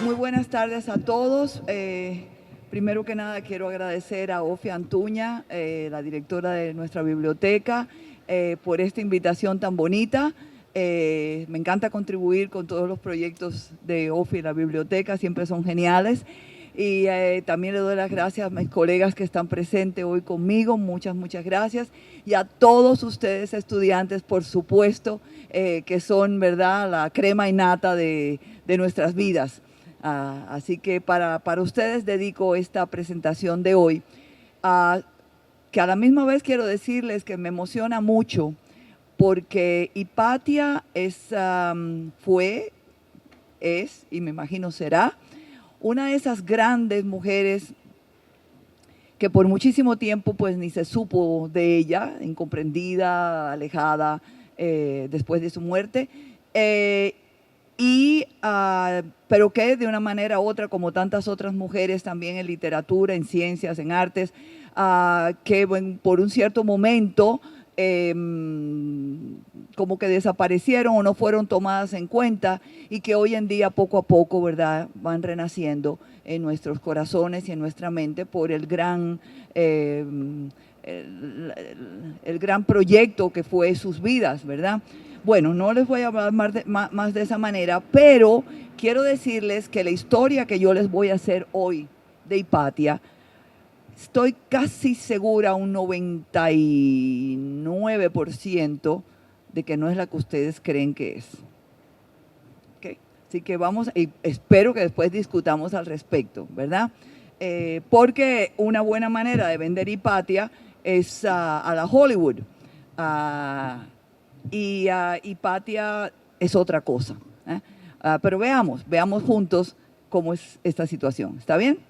Muy buenas tardes a todos. Primero que nada quiero agradecer a Ofi Antuña, la directora de nuestra biblioteca, por esta invitación tan bonita. Me encanta contribuir con todos los proyectos de Ofi en la biblioteca, siempre son geniales. Y también le doy las gracias a mis colegas que están presentes hoy conmigo, muchas gracias. Y a todos ustedes estudiantes, por supuesto, que son, ¿verdad?, la crema innata de nuestras vidas. Así que para ustedes dedico esta presentación de hoy, que a la misma vez quiero decirles que me emociona mucho porque Hipatia fue, es y me imagino será una de esas grandes mujeres que por muchísimo tiempo pues ni se supo de ella, incomprendida, alejada después de su muerte. Pero que de una manera u otra, como tantas otras mujeres también en literatura, en ciencias, en artes, que por un cierto momento como que desaparecieron o no fueron tomadas en cuenta y que hoy en día poco a poco, ¿verdad?, van renaciendo en nuestros corazones y en nuestra mente por el gran proyecto que fue sus vidas, ¿verdad? Bueno, no les voy a hablar más de esa manera, pero quiero decirles que la historia que yo les voy a hacer hoy de Hipatia, estoy casi segura, un 99%, de que no es la que ustedes creen que es. ¿Okay? Así que vamos, y espero que después discutamos al respecto, ¿verdad? Porque una buena manera de vender Hipatia es a la Hollywood. Y Hipatia es otra cosa. Pero veamos juntos cómo es esta situación. ¿Está bien?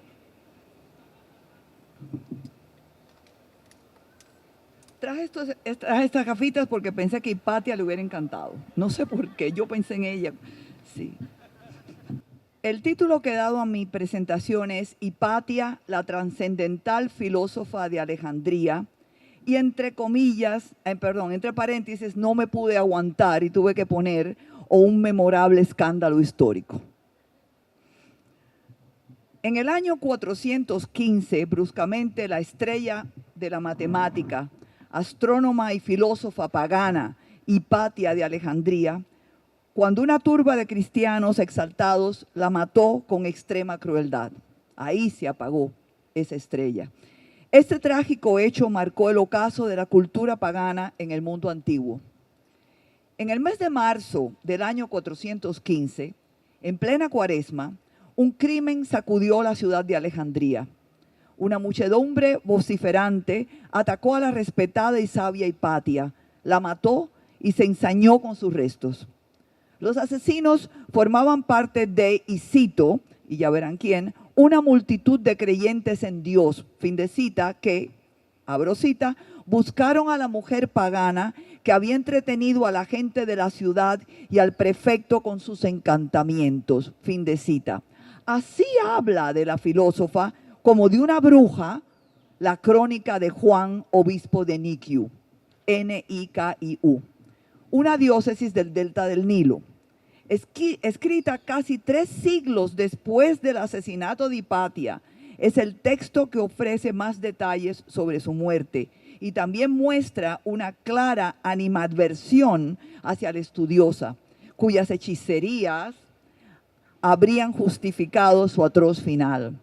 Traje estas gafitas porque pensé que Hipatia le hubiera encantado. No sé por qué, yo pensé en ella. Sí. El título que he dado a mi presentación es Hipatia, la trascendental filósofa de Alejandría. Y entre comillas, entre paréntesis, no me pude aguantar y tuve que poner un memorable escándalo histórico. En el año 415, bruscamente, la estrella de la matemática, astrónoma y filósofa pagana, Hipatia de Alejandría, cuando una turba de cristianos exaltados la mató con extrema crueldad. Ahí se apagó esa estrella. Este trágico hecho marcó el ocaso de la cultura pagana en el mundo antiguo. En el mes de marzo del año 415, en plena Cuaresma, un crimen sacudió la ciudad de Alejandría. Una muchedumbre vociferante atacó a la respetada y sabia Hipatia, la mató y se ensañó con sus restos. Los asesinos formaban parte de, y cito, y ya verán quién, una multitud de creyentes en Dios, fin de cita, que, abro cita, buscaron a la mujer pagana que había entretenido a la gente de la ciudad y al prefecto con sus encantamientos, fin de cita. Así habla de la filósofa como de una bruja la crónica de Juan, obispo de Nikiu, Nikiu, una diócesis del delta del Nilo. Escrita casi 3 siglos después del asesinato de Hipatia, es el texto que ofrece más detalles sobre su muerte y también muestra una clara animadversión hacia la estudiosa, cuyas hechicerías habrían justificado su atroz final.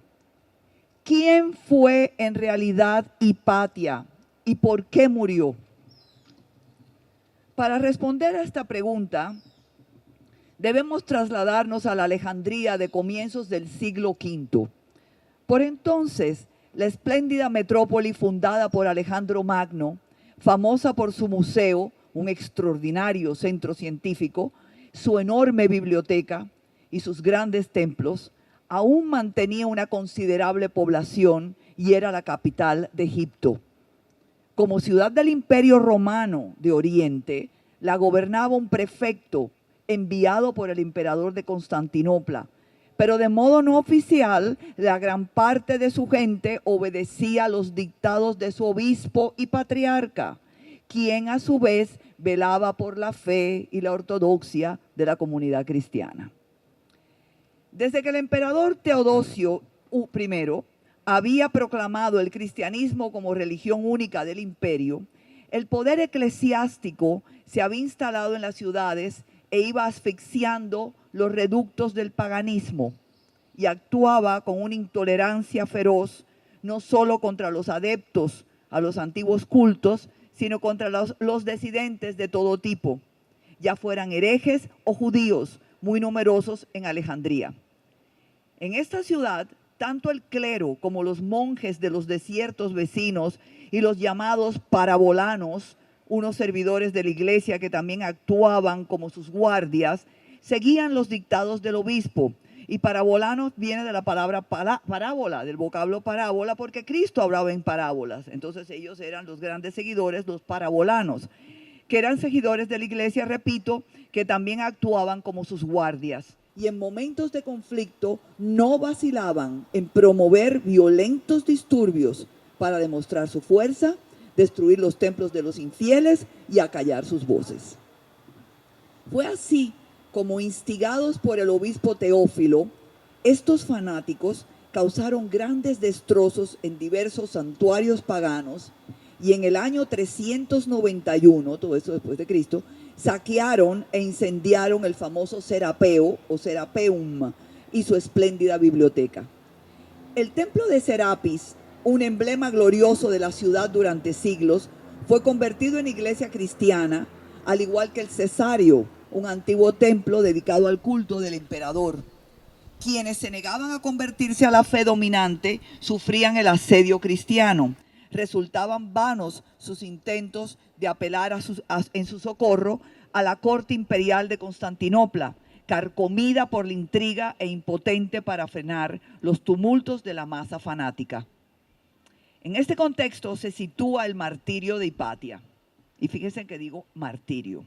¿Quién fue en realidad Hipatia y por qué murió? Para responder a esta pregunta, debemos trasladarnos a la Alejandría de comienzos del siglo V. Por entonces, la espléndida metrópoli fundada por Alejandro Magno, famosa por su museo, un extraordinario centro científico, su enorme biblioteca y sus grandes templos, aún mantenía una considerable población y era la capital de Egipto. Como ciudad del Imperio Romano de Oriente, la gobernaba un prefecto enviado por el emperador de Constantinopla, pero de modo no oficial, la gran parte de su gente obedecía los dictados de su obispo y patriarca, quien a su vez velaba por la fe y la ortodoxia de la comunidad cristiana. Desde que el emperador Teodosio I había proclamado el cristianismo como religión única del imperio, el poder eclesiástico se había instalado en las ciudades e iba asfixiando los reductos del paganismo y actuaba con una intolerancia feroz, no solo contra los adeptos a los antiguos cultos, sino contra los disidentes de todo tipo, ya fueran herejes o judíos, muy numerosos en Alejandría. En esta ciudad, tanto el clero como los monjes de los desiertos vecinos y los llamados parabolanos, unos servidores de la iglesia que también actuaban como sus guardias, seguían los dictados del obispo. Y parabolanos viene de la palabra parábola, del vocablo parábola, porque Cristo hablaba en parábolas. Entonces ellos eran los grandes seguidores, los parabolanos, que eran seguidores de la iglesia, repito, que también actuaban como sus guardias. Y en momentos de conflicto no vacilaban en promover violentos disturbios para demostrar su fuerza, destruir los templos de los infieles y acallar sus voces. Fue así como, instigados por el obispo Teófilo, estos fanáticos causaron grandes destrozos en diversos santuarios paganos y en el año 391, todo esto después de Cristo, saquearon e incendiaron el famoso Serapeo o Serapeum y su espléndida biblioteca. El templo de Serapis, un emblema glorioso de la ciudad durante siglos, fue convertido en iglesia cristiana, al igual que el Cesario, un antiguo templo dedicado al culto del emperador. Quienes se negaban a convertirse a la fe dominante sufrían el asedio cristiano. Resultaban vanos sus intentos de apelar en su socorro a la corte imperial de Constantinopla, carcomida por la intriga e impotente para frenar los tumultos de la masa fanática. En este contexto se sitúa el martirio de Hipatia. Y fíjense que digo martirio.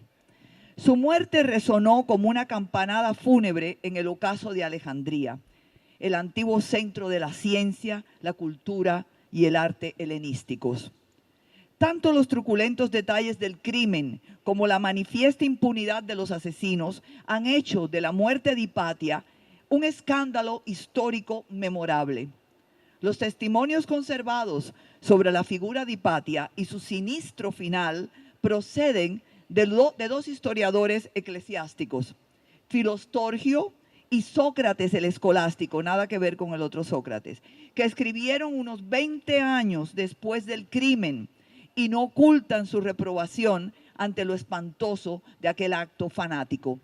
Su muerte resonó como una campanada fúnebre en el ocaso de Alejandría, el antiguo centro de la ciencia, la cultura y el arte helenísticos. Tanto los truculentos detalles del crimen como la manifiesta impunidad de los asesinos han hecho de la muerte de Hipatia un escándalo histórico memorable. Los testimonios conservados sobre la figura de Hipatia y su sinistro final proceden de dos historiadores eclesiásticos, Filostorgio y Sócrates el escolástico, nada que ver con el otro Sócrates, que escribieron unos 20 años después del crimen y no ocultan su reprobación ante lo espantoso de aquel acto fanático.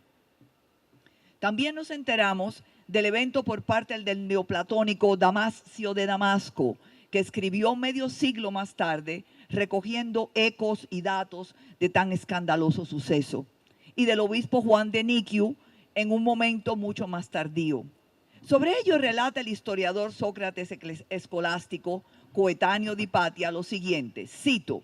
También nos enteramos del evento por parte del neoplatónico Damasio de Damasco, que escribió medio siglo más tarde, recogiendo ecos y datos de tan escandaloso suceso, y del obispo Juan de Niquiu en un momento mucho más tardío. Sobre ello relata el historiador Sócrates escolástico, coetáneo de Hipatia, lo siguiente, cito: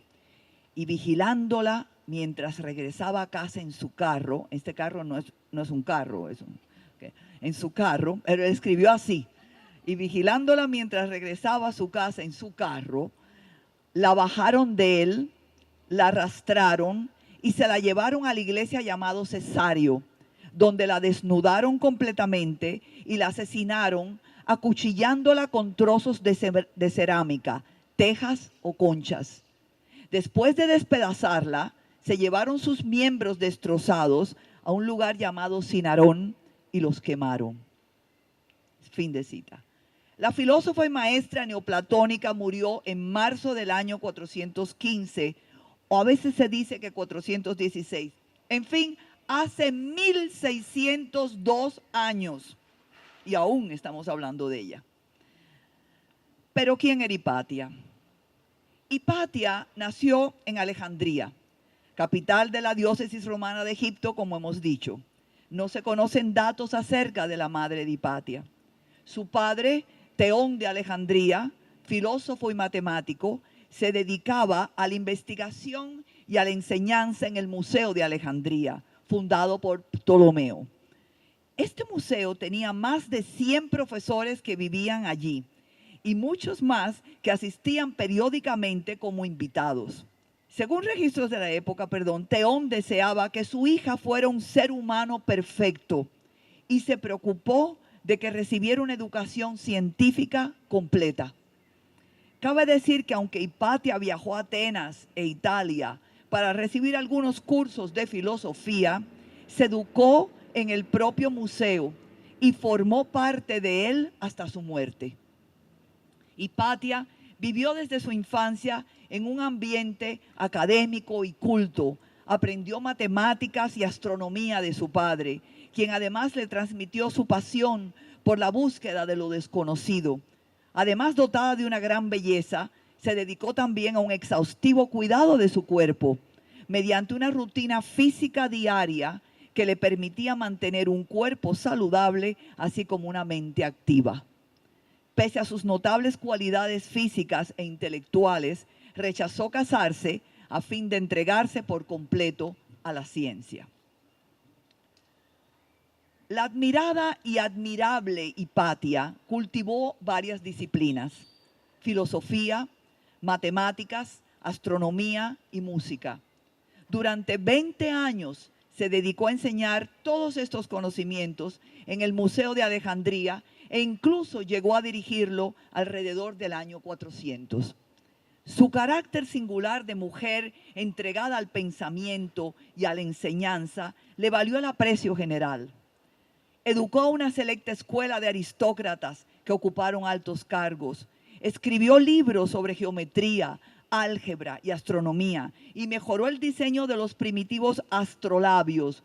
y vigilándola mientras regresaba a casa en su carro, este carro no es un carro, en su carro, pero él escribió así, y vigilándola mientras regresaba a su casa en su carro, la bajaron de él, la arrastraron y se la llevaron a la iglesia llamado Cesario, donde la desnudaron completamente y la asesinaron acuchillándola con trozos de cerámica, tejas o conchas. Después de despedazarla, se llevaron sus miembros destrozados a un lugar llamado Cinarón y los quemaron. Fin de cita. La filósofa y maestra neoplatónica murió en marzo del año 415, o a veces se dice que 416. En fin, hace 1602 años. Y aún estamos hablando de ella. Pero ¿quién era Hipatia? Hipatia nació en Alejandría, capital de la diócesis romana de Egipto, como hemos dicho. No se conocen datos acerca de la madre de Hipatia. Su padre, Teón de Alejandría, filósofo y matemático, se dedicaba a la investigación y a la enseñanza en el Museo de Alejandría, fundado por Ptolomeo. Este museo tenía más de 100 profesores que vivían allí y muchos más que asistían periódicamente como invitados. Según registros de la época, Theón deseaba que su hija fuera un ser humano perfecto y se preocupó de que recibiera una educación científica completa. Cabe decir que aunque Hipatia viajó a Atenas e Italia para recibir algunos cursos de filosofía, se educó en el propio museo y formó parte de él hasta su muerte. Hipatia vivió desde su infancia en un ambiente académico y culto. Aprendió matemáticas y astronomía de su padre, quien además le transmitió su pasión por la búsqueda de lo desconocido. Además, dotada de una gran belleza, se dedicó también a un exhaustivo cuidado de su cuerpo, mediante una rutina física diaria que le permitía mantener un cuerpo saludable, así como una mente activa. Pese a sus notables cualidades físicas e intelectuales, rechazó casarse a fin de entregarse por completo a la ciencia. La admirada y admirable Hipatia cultivó varias disciplinas: filosofía, matemáticas, astronomía y música. Durante 20 años se dedicó a enseñar todos estos conocimientos en el Museo de Alejandría e incluso llegó a dirigirlo alrededor del año 400. Su carácter singular de mujer entregada al pensamiento y a la enseñanza le valió el aprecio general. Educó a una selecta escuela de aristócratas que ocuparon altos cargos. Escribió libros sobre geometría, álgebra y astronomía y mejoró el diseño de los primitivos astrolabios,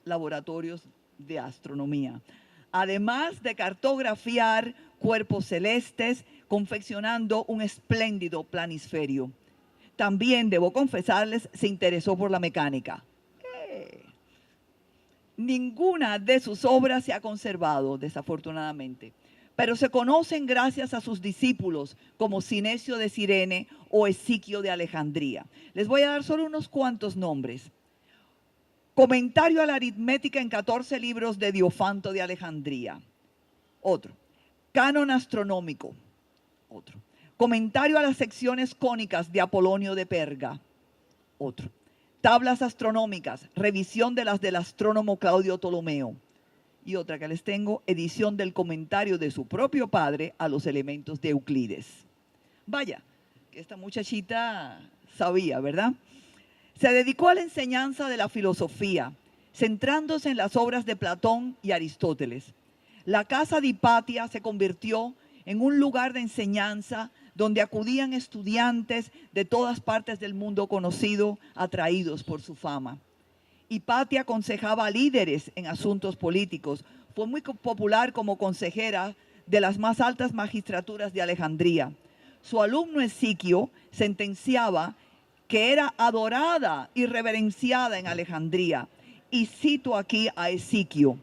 laboratorios de astronomía. Además de cartografiar cuerpos celestes, confeccionando un espléndido planisferio. También, debo confesarles, se interesó por la mecánica. Ninguna de sus obras se ha conservado, desafortunadamente, pero se conocen gracias a sus discípulos como Cinesio de Cirene o Esiquio de Alejandría. Les voy a dar solo unos cuantos nombres. Comentario a la aritmética en 14 libros de Diofanto de Alejandría. Otro. Canon astronómico. Otro. Comentario a las secciones cónicas de Apolonio de Perga. Otro. Tablas astronómicas, revisión de las del astrónomo Claudio Ptolomeo. Y otra que les tengo, edición del comentario de su propio padre a los elementos de Euclides. Vaya, que esta muchachita sabía, ¿verdad? Se dedicó a la enseñanza de la filosofía, centrándose en las obras de Platón y Aristóteles. La casa de Hipatia se convirtió en un lugar de enseñanza donde acudían estudiantes de todas partes del mundo conocido, atraídos por su fama. Hipatia aconsejaba a líderes en asuntos políticos. Fue muy popular como consejera de las más altas magistraturas de Alejandría. Su alumno Esiquio sentenciaba que era adorada y reverenciada en Alejandría. Y cito aquí a Esiquio: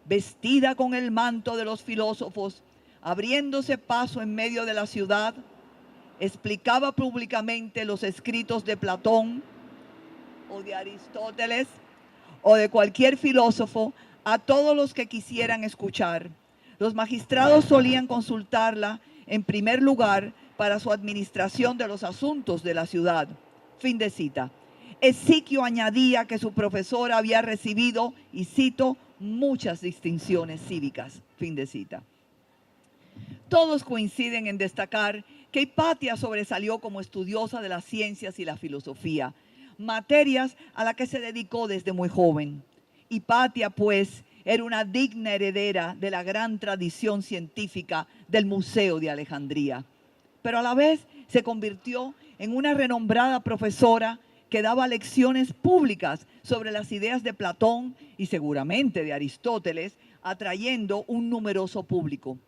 vestida con el manto de los filósofos, abriéndose paso en medio de la ciudad, explicaba públicamente los escritos de Platón o de Aristóteles o de cualquier filósofo a todos los que quisieran escuchar. Los magistrados solían consultarla en primer lugar para su administración de los asuntos de la ciudad. Fin de cita. Esiquio añadía que su profesora había recibido, y cito, muchas distinciones cívicas. Fin de cita. Todos coinciden en destacar que Hipatia sobresalió como estudiosa de las ciencias y la filosofía, materias a las que se dedicó desde muy joven. Hipatia, pues, era una digna heredera de la gran tradición científica del Museo de Alejandría, pero a la vez se convirtió en una renombrada profesora que daba lecciones públicas sobre las ideas de Platón y seguramente de Aristóteles, atrayendo un numeroso público.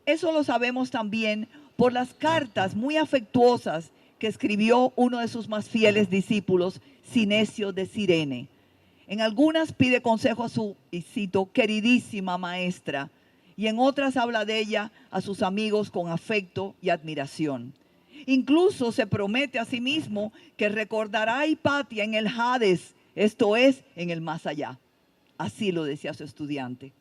Eso lo sabemos también por las cartas muy afectuosas que escribió uno de sus más fieles discípulos, Cinesio de Cirene. En algunas pide consejo a su, y cito, queridísima maestra, y en otras habla de ella a sus amigos con afecto y admiración. Incluso se promete a sí mismo que recordará a Hipatia en el Hades, esto es, en el más allá. Así lo decía su estudiante.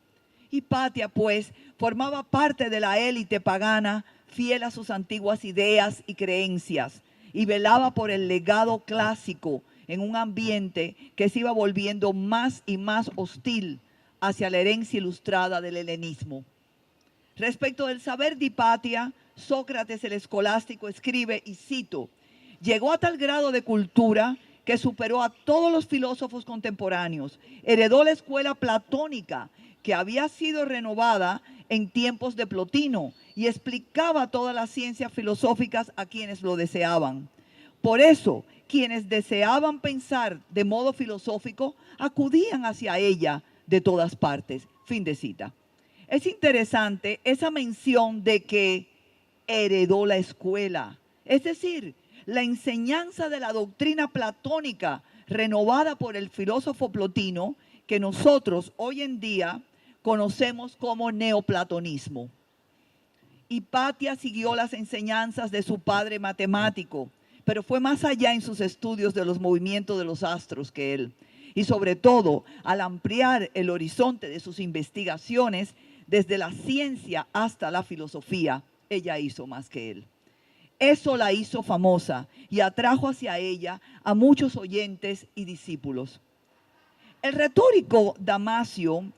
Hipatia, pues, formaba parte de la élite pagana, fiel a sus antiguas ideas y creencias, y velaba por el legado clásico en un ambiente que se iba volviendo más y más hostil hacia la herencia ilustrada del helenismo. Respecto del saber de Hipatia, Sócrates el escolástico escribe, y cito, llegó a tal grado de cultura que superó a todos los filósofos contemporáneos, heredó la escuela platónica que había sido renovada en tiempos de Plotino y explicaba todas las ciencias filosóficas a quienes lo deseaban. Por eso, quienes deseaban pensar de modo filosófico acudían hacia ella de todas partes. Fin de cita. Es interesante esa mención de que heredó la escuela, es decir, la enseñanza de la doctrina platónica renovada por el filósofo Plotino, que nosotros hoy en día conocemos como neoplatonismo. Hipatia siguió las enseñanzas de su padre matemático, pero fue más allá en sus estudios de los movimientos de los astros que él. Y sobre todo, al ampliar el horizonte de sus investigaciones, desde la ciencia hasta la filosofía, ella hizo más que él. Eso la hizo famosa y atrajo hacia ella a muchos oyentes y discípulos. El retórico Damasio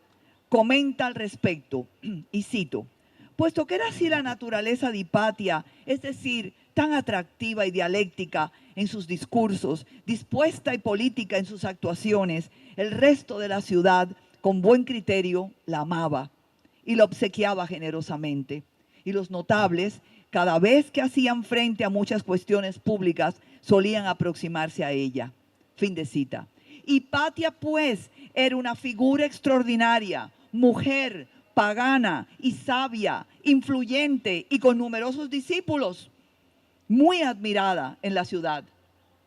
comenta al respecto, y cito, puesto que era así la naturaleza de Hipatia, es decir, tan atractiva y dialéctica en sus discursos, dispuesta y política en sus actuaciones, el resto de la ciudad, con buen criterio, la amaba y la obsequiaba generosamente. Y los notables, cada vez que hacían frente a muchas cuestiones públicas, solían aproximarse a ella. Fin de cita. Hipatia, pues, era una figura extraordinaria, mujer, pagana y sabia, influyente y con numerosos discípulos, muy admirada en la ciudad.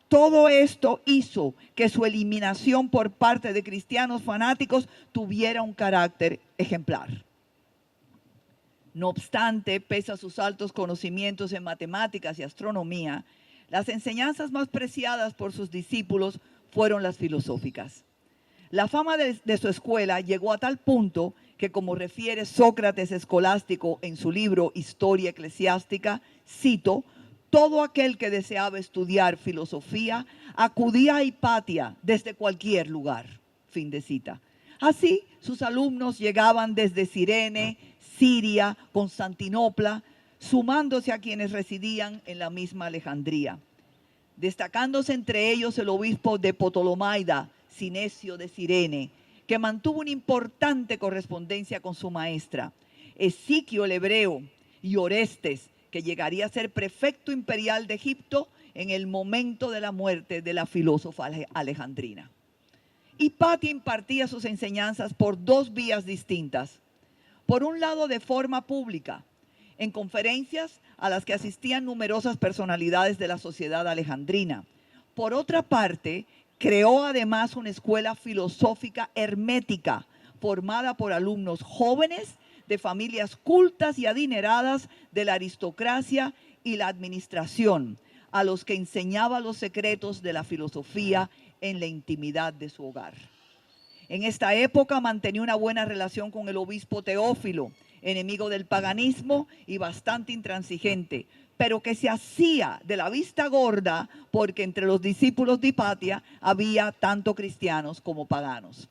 Todo esto hizo que su eliminación por parte de cristianos fanáticos tuviera un carácter ejemplar. No obstante, pese a sus altos conocimientos en matemáticas y astronomía, las enseñanzas más preciadas por sus discípulos fueron las filosóficas. La fama de su escuela llegó a tal punto que, como refiere Sócrates escolástico en su libro Historia Eclesiástica, cito, todo aquel que deseaba estudiar filosofía acudía a Hipatia desde cualquier lugar. Fin de cita. Así, sus alumnos llegaban desde Cirene, Siria, Constantinopla, sumándose a quienes residían en la misma Alejandría, destacándose entre ellos el obispo de Ptolomaida, Sinesio de Cirene, que mantuvo una importante correspondencia con su maestra, Esiquio el hebreo y Orestes, que llegaría a ser prefecto imperial de Egipto en el momento de la muerte de la filósofa alejandrina. Hipatia impartía sus enseñanzas por dos vías distintas. Por un lado, de forma pública, en conferencias a las que asistían numerosas personalidades de la sociedad alejandrina. Por otra parte, creó además una escuela filosófica hermética, formada por alumnos jóvenes de familias cultas y adineradas de la aristocracia y la administración, a los que enseñaba los secretos de la filosofía en la intimidad de su hogar. En esta época mantenía una buena relación con el obispo Teófilo, enemigo del paganismo y bastante intransigente, pero que se hacía de la vista gorda porque entre los discípulos de Hipatia había tanto cristianos como paganos.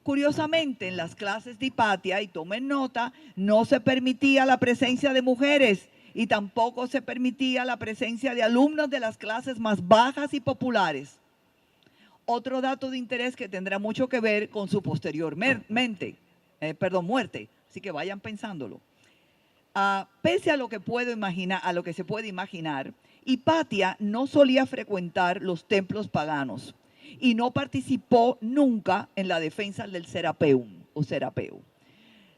Curiosamente, en las clases de Hipatia, y tomen nota, no se permitía la presencia de mujeres y tampoco se permitía la presencia de alumnos de las clases más bajas y populares. Otro dato de interés que tendrá mucho que ver con su posterior muerte, así que vayan pensándolo. Pese a lo que se puede imaginar, Hipatia no solía frecuentar los templos paganos y no participó nunca en la defensa del Serapeum o Serapeo.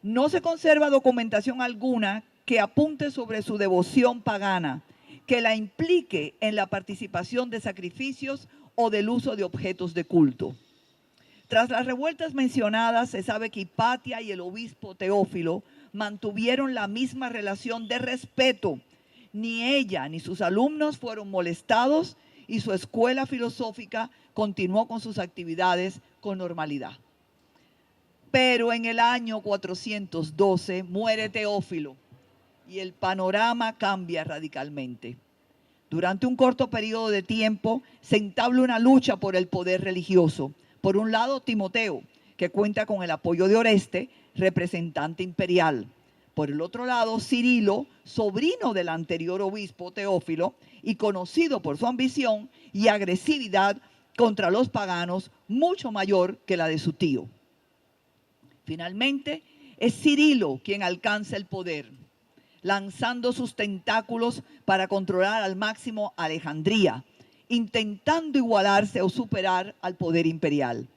No se conserva documentación alguna que apunte sobre su devoción pagana, que la implique en la participación de sacrificios o del uso de objetos de culto. Tras las revueltas mencionadas, se sabe que Hipatia y el obispo Teófilo mantuvieron la misma relación de respeto. Ni ella ni sus alumnos fueron molestados y su escuela filosófica continuó con sus actividades con normalidad. Pero en el año 412 muere Teófilo y el panorama cambia radicalmente. Durante un corto periodo de tiempo se entabla una lucha por el poder religioso. Por un lado, Timoteo, que cuenta con el apoyo de Oreste, representante imperial. Por el otro lado, Cirilo, sobrino del anterior obispo Teófilo y conocido por su ambición y agresividad contra los paganos, mucho mayor que la de su tío. Finalmente, es Cirilo quien alcanza el poder, lanzando sus tentáculos para controlar al máximo Alejandría, intentando igualarse o superar al poder imperial.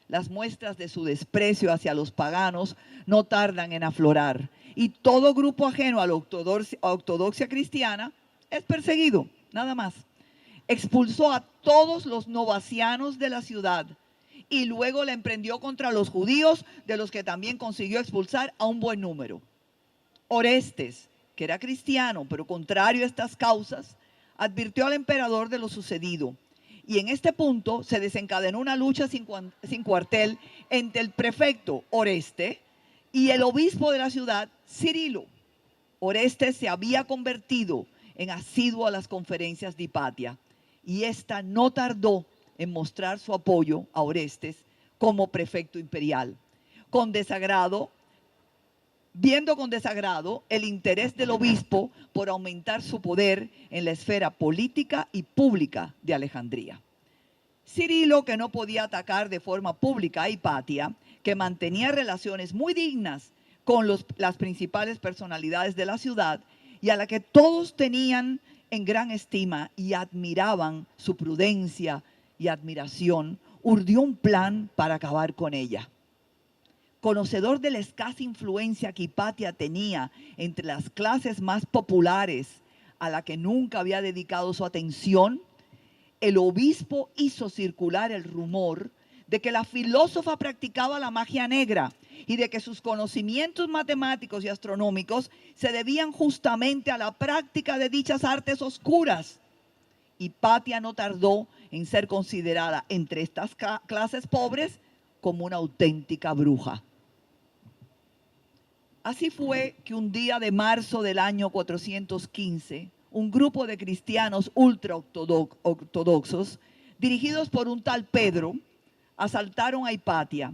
Las muestras de su desprecio hacia los paganos no tardan en aflorar, y todo grupo ajeno a la ortodoxia cristiana es perseguido, nada más. Expulsó a todos los novacianos de la ciudad y luego la emprendió contra los judíos, de los que también consiguió expulsar a un buen número. Orestes, que era cristiano, pero contrario a estas causas, advirtió al emperador de lo sucedido. Y en este punto se desencadenó una lucha sin cuartel entre el prefecto Oreste y el obispo de la ciudad, Cirilo. Orestes se había convertido en asiduo a las conferencias de Hipatia, y ésta no tardó en mostrar su apoyo a Orestes como prefecto imperial. Viendo con desagrado el interés del obispo por aumentar su poder en la esfera política y pública de Alejandría. Cirilo, que no podía atacar de forma pública a Hipatia, que mantenía relaciones muy dignas con las principales personalidades de la ciudad y a la que todos tenían en gran estima y admiraban su prudencia y admiración, urdió un plan para acabar con ella. Conocedor de la escasa influencia que Hipatia tenía entre las clases más populares, a la que nunca había dedicado su atención, el obispo hizo circular el rumor de que la filósofa practicaba la magia negra y de que sus conocimientos matemáticos y astronómicos se debían justamente a la práctica de dichas artes oscuras. Hipatia no tardó en ser considerada entre estas clases pobres como una auténtica bruja. Así fue que un día de marzo del año 415, un grupo de cristianos ultraortodoxos, dirigidos por un tal Pedro, asaltaron a Hipatia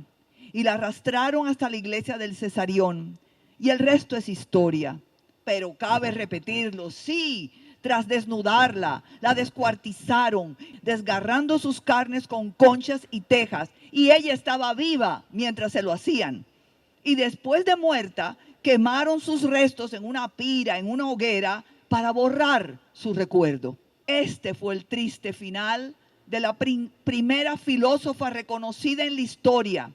y la arrastraron hasta la iglesia del Cesarión. Y el resto es historia. Pero cabe repetirlo, sí, tras desnudarla, la descuartizaron, desgarrando sus carnes con conchas y tejas, y ella estaba viva mientras se lo hacían. Y después de muerta, quemaron sus restos en una pira, en una hoguera, para borrar su recuerdo. Este fue el triste final de la primera filósofa reconocida en la historia.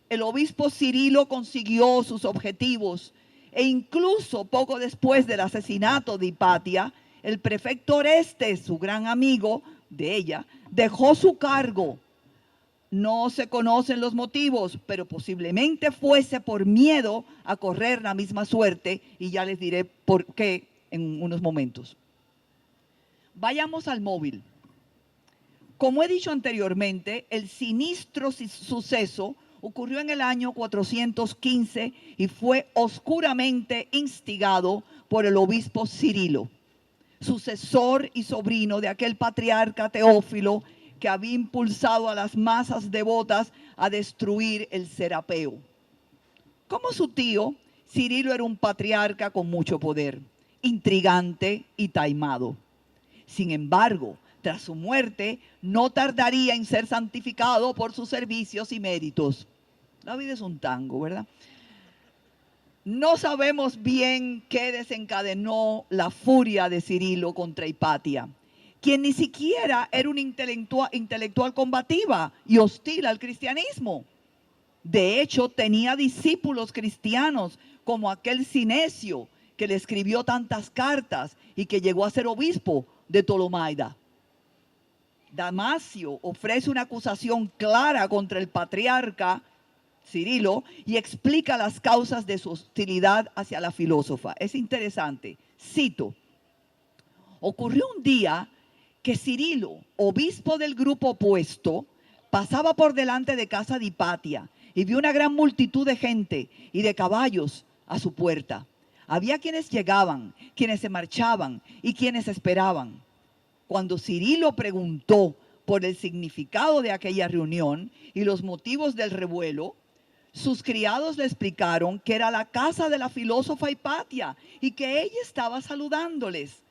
El obispo Cirilo consiguió sus objetivos, e incluso poco después del asesinato de Hipatia, el prefecto Orestes, su gran amigo de ella, dejó su cargo. No se conocen los motivos, pero posiblemente fuese por miedo a correr la misma suerte, y ya les diré por qué en unos momentos. Vayamos al móvil. Como he dicho anteriormente, el siniestro suceso ocurrió en el año 415 y fue oscuramente instigado por el obispo Cirilo, sucesor y sobrino de aquel patriarca Teófilo que había impulsado a las masas devotas a destruir el Serapeo. Como su tío, Cirilo era un patriarca con mucho poder, intrigante y taimado. Sin embargo, tras su muerte, no tardaría en ser santificado por sus servicios y méritos. La vida es un tango, ¿verdad? No sabemos bien qué desencadenó la furia de Cirilo contra Hipatia, quien ni siquiera era un intelectual combativa y hostil al cristianismo. De hecho, tenía discípulos cristianos como aquel Cinesio, que le escribió tantas cartas y que llegó a ser obispo de Tolomaida. Damasio ofrece una acusación clara contra el patriarca Cirilo y explica las causas de su hostilidad hacia la filósofa. Es interesante. Cito: ocurrió un día que Cirilo, obispo del grupo opuesto, pasaba por delante de casa de Hipatia y vio una gran multitud de gente y de caballos a su puerta. Había quienes llegaban, quienes se marchaban y quienes esperaban. Cuando Cirilo preguntó por el significado de aquella reunión y los motivos del revuelo, sus criados le explicaron que era la casa de la filósofa Hipatia y que ella estaba saludándoles.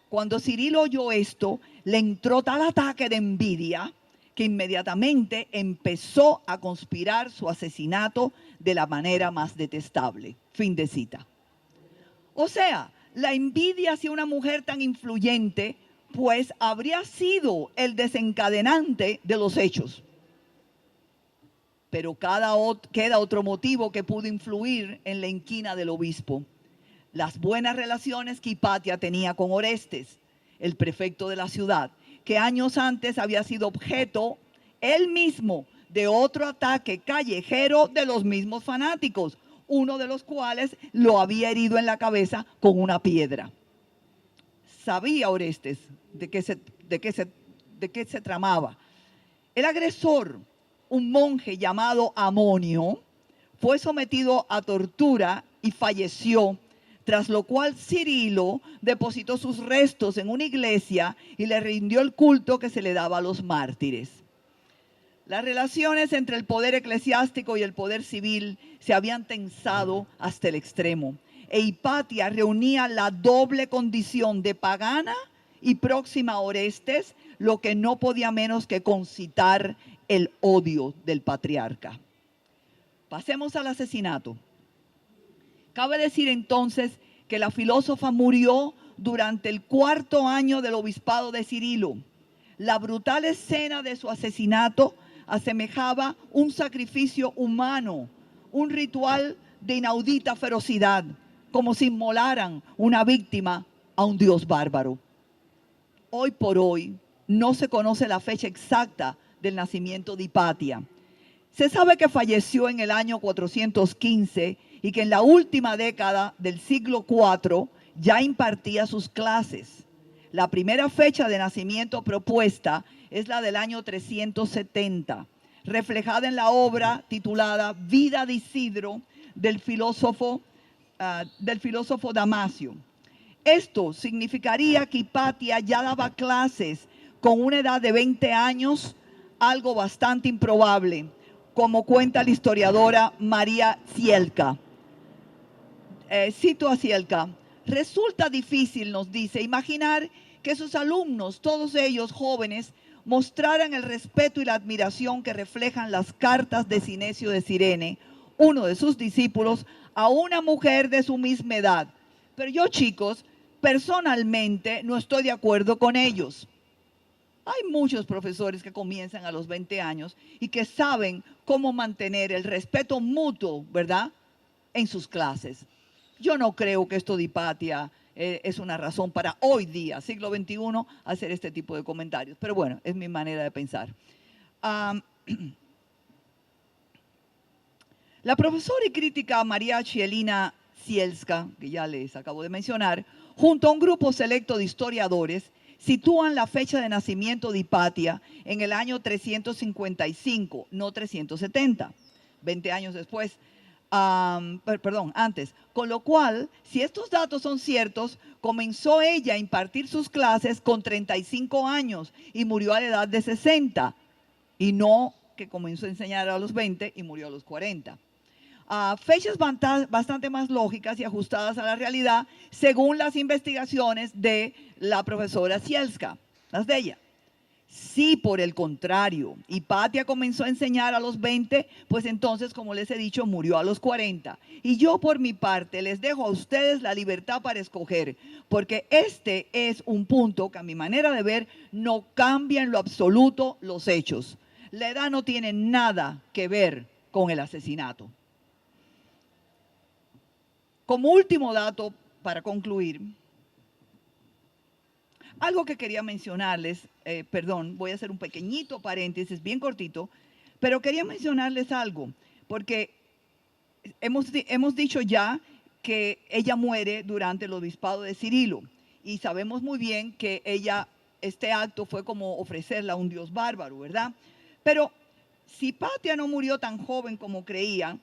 Cuando Cirilo oyó esto, le entró tal ataque de envidia que inmediatamente empezó a conspirar su asesinato de la manera más detestable. Fin de cita. O sea, la envidia hacia una mujer tan influyente, pues habría sido el desencadenante de los hechos. Pero queda otro motivo que pudo influir en la inquina del obispo: las buenas relaciones que Hipatia tenía con Orestes, el prefecto de la ciudad, que años antes había sido objeto él mismo de otro ataque callejero de los mismos fanáticos, uno de los cuales lo había herido en la cabeza con una piedra. Sabía Orestes de qué se tramaba. El agresor, un monje llamado Amonio, fue sometido a tortura y falleció, tras lo cual Cirilo depositó sus restos en una iglesia y le rindió el culto que se le daba a los mártires. Las relaciones entre el poder eclesiástico y el poder civil se habían tensado hasta el extremo, e Hipatia reunía la doble condición de pagana y próxima a Orestes, lo que no podía menos que concitar el odio del patriarca. Pasemos al asesinato. Cabe decir entonces que la filósofa murió durante el 4º año del obispado de Cirilo. La brutal escena de su asesinato asemejaba un sacrificio humano, un ritual de inaudita ferocidad, como si inmolaran una víctima a un dios bárbaro. Hoy por hoy no se conoce la fecha exacta del nacimiento de Hipatia. Se sabe que falleció en el año 415 y que en la última década del siglo IV ya impartía sus clases. La primera fecha de nacimiento propuesta es la del año 370, reflejada en la obra titulada Vida de Isidro del filósofo Damasio. Esto significaría que Hipatia ya daba clases con una edad de 20 años, algo bastante improbable, como cuenta la historiadora María Cielka. Cito a Cielka: resulta difícil, nos dice, imaginar que sus alumnos, todos ellos jóvenes, mostraran el respeto y la admiración que reflejan las cartas de Cinesio de Cirene, uno de sus discípulos, a una mujer de su misma edad. Pero yo, chicos, personalmente no estoy de acuerdo con ellos. Hay muchos profesores que comienzan a los 20 años y que saben cómo mantener el respeto mutuo, ¿verdad?, en sus clases. Yo no creo que esto de Hipatia es una razón para hoy día, siglo XXI, hacer este tipo de comentarios. Pero bueno, es mi manera de pensar. La profesora y crítica María Chielina Cielska, que ya les acabo de mencionar, junto a un grupo selecto de historiadores, sitúan la fecha de nacimiento de Hipatia en el año 355, no 370, 20 años después. Antes. Con lo cual, si estos datos son ciertos, comenzó ella a impartir sus clases con 35 años y murió a la edad de 60. Y no que comenzó a enseñar a los 20 y murió a los 40. Fechas bastante más lógicas y ajustadas a la realidad, según las investigaciones de la profesora Cielska, las de ella. Si por el contrario Hipatia comenzó a enseñar a los 20, pues entonces, como les he dicho, murió a los 40. Y yo por mi parte les dejo a ustedes la libertad para escoger, porque este es un punto que a mi manera de ver no cambia en lo absoluto los hechos. La edad no tiene nada que ver con el asesinato. Como último dato, para concluir, algo que quería mencionarles, voy a hacer un pequeñito paréntesis, bien cortito, pero quería mencionarles algo, porque hemos dicho ya que ella muere durante el obispado de Cirilo, y sabemos muy bien que este acto fue como ofrecerla a un dios bárbaro, ¿verdad? Pero si Hipatia no murió tan joven como creían,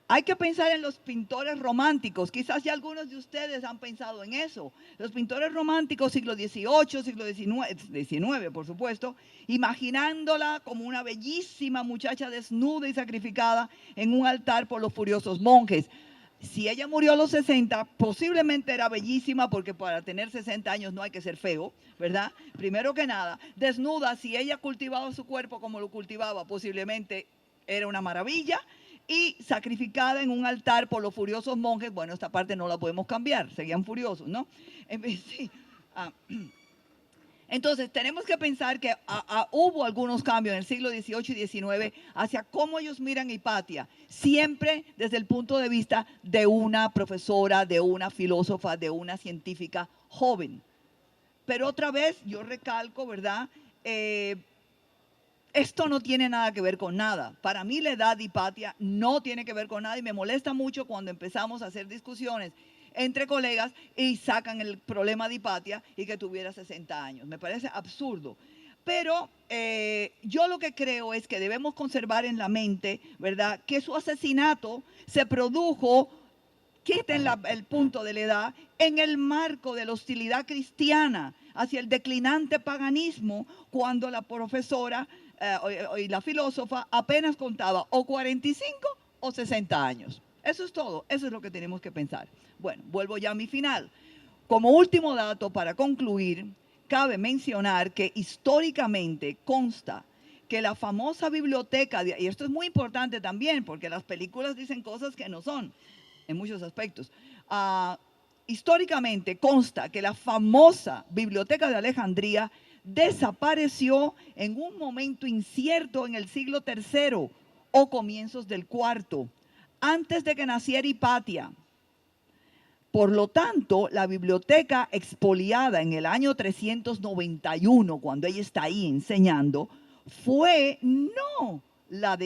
hay que pensar en los pintores románticos. Quizás ya algunos de ustedes han pensado en eso. Los pintores románticos, siglo XVIII, siglo XIX, por supuesto, imaginándola como una bellísima muchacha desnuda y sacrificada en un altar por los furiosos monjes. Si ella murió a los 60, posiblemente era bellísima, porque para tener 60 años no hay que ser feo, ¿verdad? Primero que nada, desnuda, si ella cultivaba su cuerpo como lo cultivaba, posiblemente era una maravilla. Y sacrificada en un altar por los furiosos monjes. Bueno, esta parte no la podemos cambiar, seguían furiosos, ¿no? Sí. Entonces, tenemos que pensar que hubo algunos cambios en el siglo XVIII y XIX hacia cómo ellos miran a Hipatia, siempre desde el punto de vista de una profesora, de una filósofa, de una científica joven. Pero otra vez, yo recalco, ¿verdad?, esto no tiene nada que ver con nada. Para mí la edad de Hipatia no tiene que ver con nada, y me molesta mucho cuando empezamos a hacer discusiones entre colegas y sacan el problema de Hipatia y que tuviera 60 años. Me parece absurdo. Pero yo lo que creo es que debemos conservar en la mente, ¿verdad?, que su asesinato se produjo, quiten el punto de la edad, en el marco de la hostilidad cristiana hacia el declinante paganismo, cuando la profesora y la filósofa apenas contaba o 45 o 60 años. Eso es todo, eso es lo que tenemos que pensar. Bueno, vuelvo ya a mi final. Como último dato, para concluir, cabe mencionar que históricamente consta que la famosa biblioteca, y esto es muy importante también, porque las películas dicen cosas que no son, en muchos aspectos. Históricamente consta que la famosa biblioteca de Alejandría desapareció en un momento incierto en el siglo III o comienzos del IV, antes de que naciera Hipatia. Por lo tanto, la biblioteca expoliada en el año 391, cuando ella está ahí enseñando, fue no la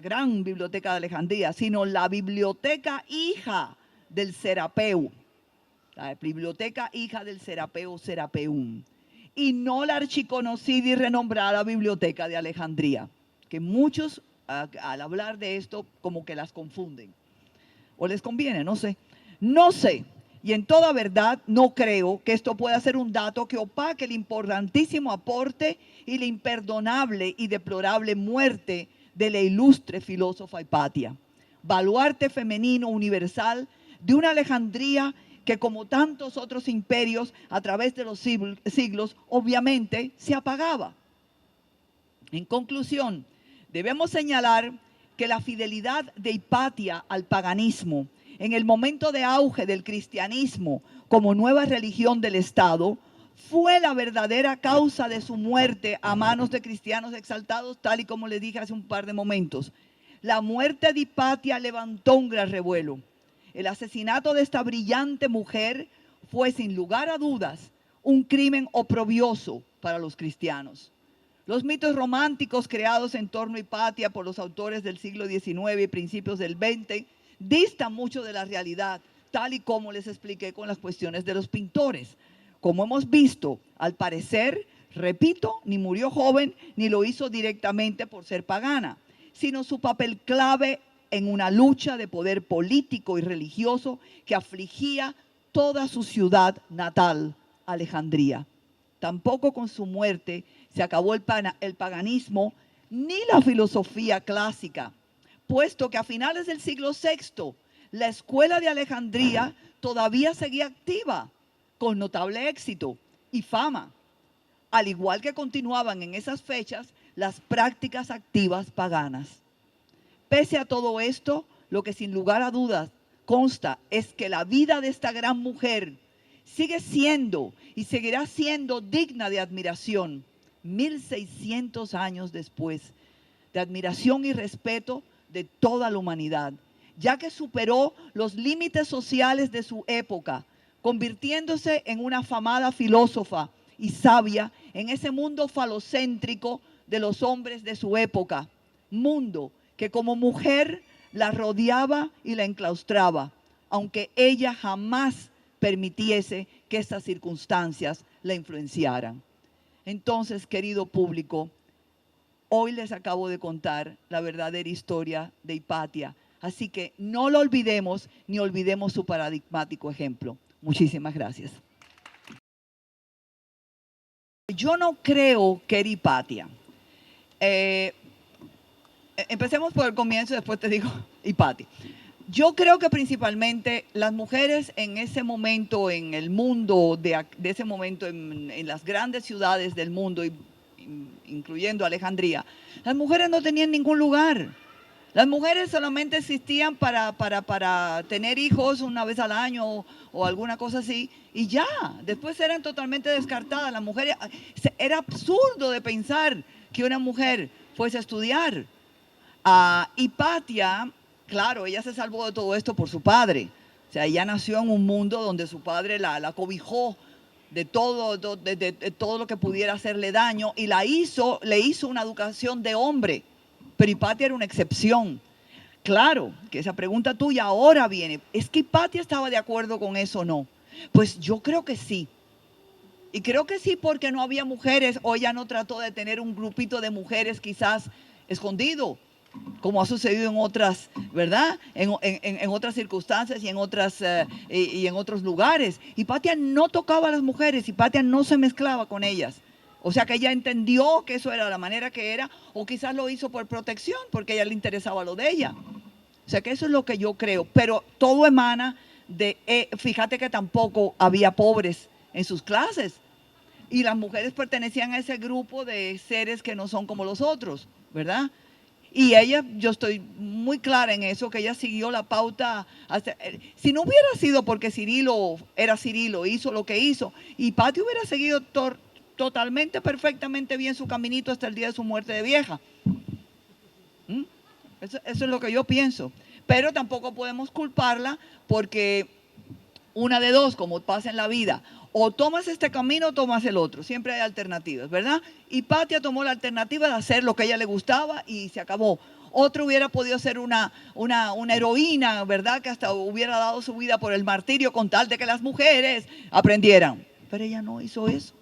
gran biblioteca de Alejandría, sino la biblioteca hija del Serapeu, la biblioteca hija del Serapeu Serapeum, y no la archiconocida y renombrada biblioteca de Alejandría, que muchos al hablar de esto como que las confunden. O les conviene, no sé. No sé, y en toda verdad no creo que esto pueda ser un dato que opaque el importantísimo aporte y la imperdonable y deplorable muerte de la ilustre filósofa Hipatia, baluarte femenino universal de una Alejandría que, como tantos otros imperios a través de los siglos, obviamente se apagaba. En conclusión, debemos señalar que la fidelidad de Hipatia al paganismo en el momento de auge del cristianismo como nueva religión del Estado fue la verdadera causa de su muerte a manos de cristianos exaltados, tal y como les dije hace un par de momentos. La muerte de Hipatia levantó un gran revuelo. El asesinato de esta brillante mujer fue, sin lugar a dudas, un crimen oprobioso para los cristianos. Los mitos románticos creados en torno a Hipatia por los autores del siglo XIX y principios del XX distan mucho de la realidad, tal y como les expliqué con las cuestiones de los pintores. Como hemos visto, al parecer, repito, ni murió joven, ni lo hizo directamente por ser pagana, sino su papel clave en una lucha de poder político y religioso que afligía toda su ciudad natal, Alejandría. Tampoco con su muerte se acabó el paganismo ni la filosofía clásica, puesto que a finales del siglo VI la escuela de Alejandría todavía seguía activa, con notable éxito y fama, al igual que continuaban en esas fechas las prácticas activas paganas. Pese a todo esto, lo que sin lugar a dudas consta es que la vida de esta gran mujer sigue siendo y seguirá siendo digna de admiración 1600 años después, de admiración y respeto de toda la humanidad, ya que superó los límites sociales de su época, convirtiéndose en una afamada filósofa y sabia en ese mundo falocéntrico de los hombres de su época, mundo que como mujer la rodeaba y la enclaustraba, aunque ella jamás permitiese que estas circunstancias la influenciaran. Entonces, querido público, Hoy les acabo de contar la verdadera historia de Hipatia. Así que no lo olvidemos ni olvidemos su paradigmático ejemplo. Muchísimas gracias. Yo no creo que era Hipatia. Empecemos por el comienzo y después te digo Hipatia. Yo creo que principalmente las mujeres en ese momento, en el mundo, de ese momento, en las grandes ciudades del mundo, incluyendo Alejandría, las mujeres no tenían ningún lugar. Las mujeres solamente existían para tener hijos una vez al año o alguna cosa así, y ya, después eran totalmente descartadas. Las mujeres, era absurdo de pensar que una mujer fuese a estudiar. Hipatia, claro, ella se salvó de todo esto por su padre. O sea, ella nació en un mundo donde su padre la cobijó de todo lo que pudiera hacerle daño y le hizo una educación de hombre. Pero Hipatia era una excepción. Claro, que esa pregunta tuya ahora viene. ¿Es que Hipatia estaba de acuerdo con eso o no? Pues yo creo que sí. Y creo que sí porque no había mujeres, o ella no trató de tener un grupito de mujeres quizás escondido, como ha sucedido en otras, ¿verdad? En otras circunstancias y en otros lugares. Hipatia no tocaba a las mujeres, Hipatia no se mezclaba con ellas. O sea que ella entendió que eso era la manera que era, o quizás lo hizo por protección, porque a ella le interesaba lo de ella. O sea que eso es lo que yo creo. Pero todo emana de, fíjate que tampoco había pobres en sus clases. Y las mujeres pertenecían a ese grupo de seres que no son como los otros, ¿verdad? Y ella, yo estoy muy clara en eso, que ella siguió la pauta. Si no hubiera sido porque Cirilo era Cirilo, hizo lo que hizo, Hipatia hubiera seguido totalmente, perfectamente bien su caminito hasta el día de su muerte de vieja. Eso es lo que yo pienso. Pero tampoco podemos culparla porque una de dos, como pasa en la vida, o tomas este camino o tomas el otro. Siempre hay alternativas, ¿verdad? Hipatia tomó la alternativa de hacer lo que a ella le gustaba y se acabó. Otro hubiera podido ser una heroína, ¿verdad? Que hasta hubiera dado su vida por el martirio con tal de que las mujeres aprendieran. Pero ella no hizo eso.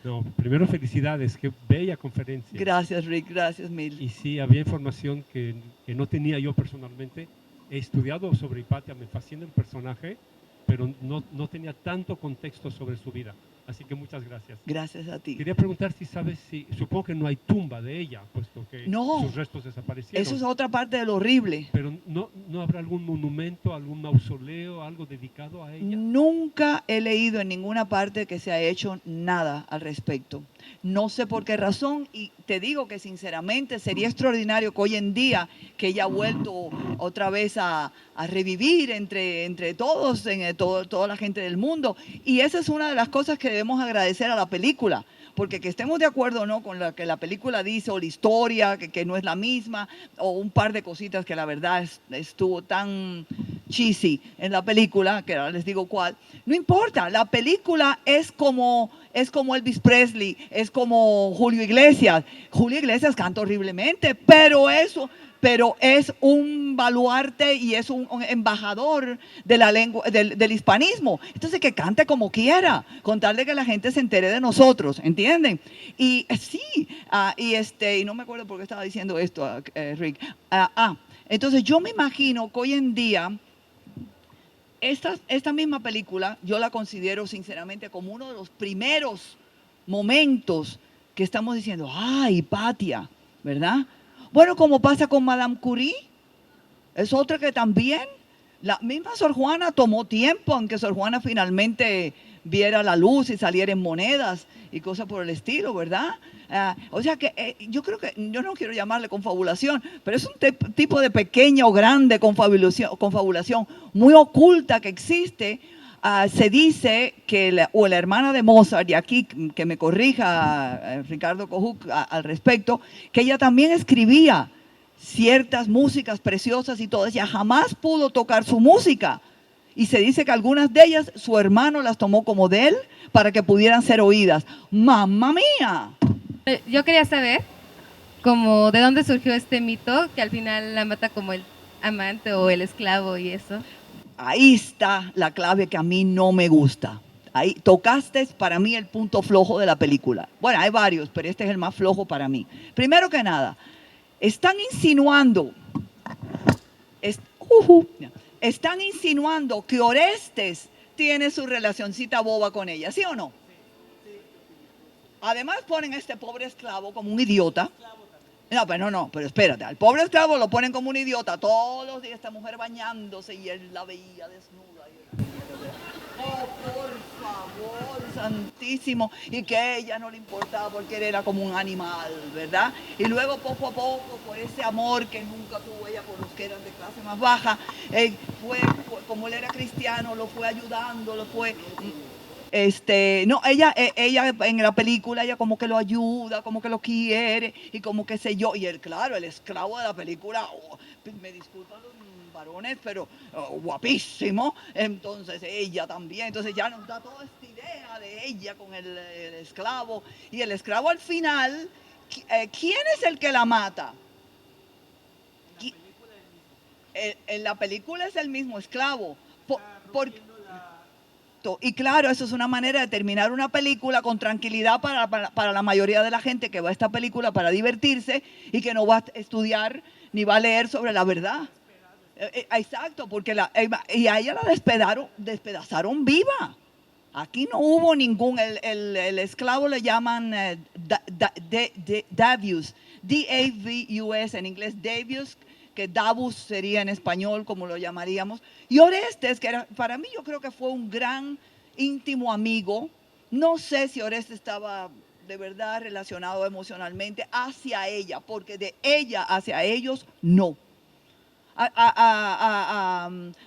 No, primero felicidades, qué bella conferencia. Gracias, Rick, gracias mil. Y sí, había información que no tenía yo personalmente. He estudiado sobre Hipatia, me fascina el personaje, pero no tenía tanto contexto sobre su vida. Así que muchas gracias. Gracias a ti. Quería preguntar si sabes supongo que no hay tumba de ella, puesto que sus restos desaparecieron. Eso es otra parte de lo horrible. Pero ¿no habrá algún monumento, algún mausoleo, algo dedicado a ella? Nunca he leído en ninguna parte que se ha hecho nada al respecto. No sé por qué razón, y te digo que sinceramente sería extraordinario que hoy en día, que ella ha vuelto otra vez a revivir entre todos, toda la gente del mundo. Y esa es una de las cosas que debemos agradecer a la película, porque que estemos de acuerdo o no con lo que la película dice, o la historia, que no es la misma, o un par de cositas que la verdad estuvo tan cheesy en la película, que ahora les digo cuál, no importa, la película es como Elvis Presley, es como Julio Iglesias. Julio Iglesias canta horriblemente, pero es un baluarte y es un embajador de la lengua, del hispanismo. Entonces que cante como quiera, con tal de que la gente se entere de nosotros, ¿entienden? Y sí, y no me acuerdo por qué estaba diciendo esto, Rick. Entonces yo me imagino que hoy en día esta misma película yo la considero sinceramente como uno de los primeros momentos que estamos diciendo, Hipatia, ¿verdad? Bueno, como pasa con Madame Curie, es otra que también, la misma Sor Juana tomó tiempo en que Sor Juana finalmente viera la luz y saliera en monedas y cosas por el estilo, ¿verdad? O sea que yo creo que, yo no quiero llamarle confabulación, pero es un tipo de pequeña o grande confabulación muy oculta que existe. Se dice que la hermana de Mozart, y aquí que me corrija Ricardo Cojuc al respecto, que ella también escribía ciertas músicas preciosas y todas, ella jamás pudo tocar su música. Y se dice que algunas de ellas, su hermano las tomó como de él para que pudieran ser oídas. ¡Mamma mía! Yo quería saber como de dónde surgió este mito que al final la mata como el amante o el esclavo y eso. Ahí está la clave que a mí no me gusta. Ahí tocaste para mí el punto flojo de la película. Bueno, hay varios, pero este es el más flojo para mí. Primero que nada, están insinuando, están insinuando que Orestes tiene su relacioncita boba con ella, ¿sí o no? Además ponen a este pobre esclavo como un idiota. Pero espérate, al pobre esclavo lo ponen como un idiota todos los días, esta mujer bañándose y él la veía desnuda. Oh, por favor, santísimo. Y que a ella no le importaba porque él era como un animal, ¿verdad? Y luego poco a poco, por ese amor que nunca tuvo ella por los que eran de clase más baja, como él era cristiano, lo fue ayudando, lo fue... ella en la película, ella como que lo ayuda, como que lo quiere, y como que sé yo, y claro, el esclavo de la película, me disculpan los varones, pero guapísimo, entonces ella también, entonces ya nos da toda esta idea de ella con el esclavo, y el esclavo al final, ¿quién es el que la mata? En la película es el mismo esclavo, y claro, eso es una manera de terminar una película con tranquilidad para la mayoría de la gente que va a esta película para divertirse y que no va a estudiar ni va a leer sobre la verdad. Exacto, porque y a ella la despedazaron viva. Aquí no hubo ningún, el esclavo le llaman Davius, D-A-V-U-S en inglés, Davius, que Davus sería en español, como lo llamaríamos. Y Orestes, que para mí yo creo que fue un gran íntimo amigo. No sé si Orestes estaba de verdad relacionado emocionalmente hacia ella, porque de ella hacia ellos, no.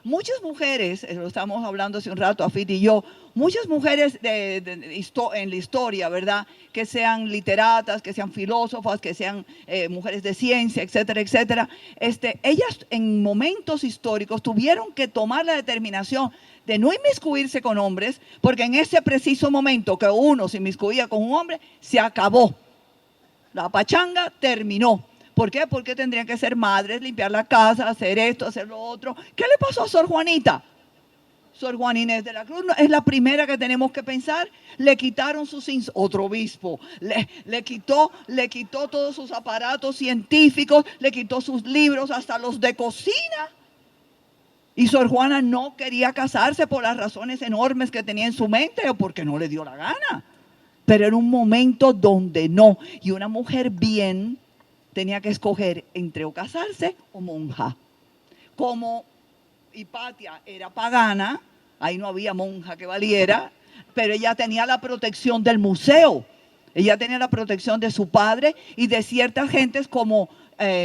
Muchas mujeres, lo estamos hablando hace un rato, Afid y yo, muchas mujeres en la historia, ¿verdad? Que sean literatas, que sean filósofas, que sean mujeres de ciencia, etcétera, etcétera. Ellas en momentos históricos tuvieron que tomar la determinación de no inmiscuirse con hombres, porque en ese preciso momento que uno se inmiscuía con un hombre, se acabó. La pachanga terminó. ¿Por qué? Porque tendrían que ser madres, limpiar la casa, hacer esto, hacer lo otro. ¿Qué le pasó a Sor Juanita? Sor Juana Inés de la Cruz es la primera que tenemos que pensar. Le quitaron otro obispo, le quitó todos sus aparatos científicos, le quitó sus libros, hasta los de cocina. Y Sor Juana no quería casarse por las razones enormes que tenía en su mente o porque no le dio la gana. Pero era un momento donde no. Y una mujer bien tenía que escoger entre o casarse o monja. Como Hipatia era pagana, ahí no había monja que valiera, pero ella tenía la protección del museo. Ella tenía la protección de su padre y de ciertas gentes como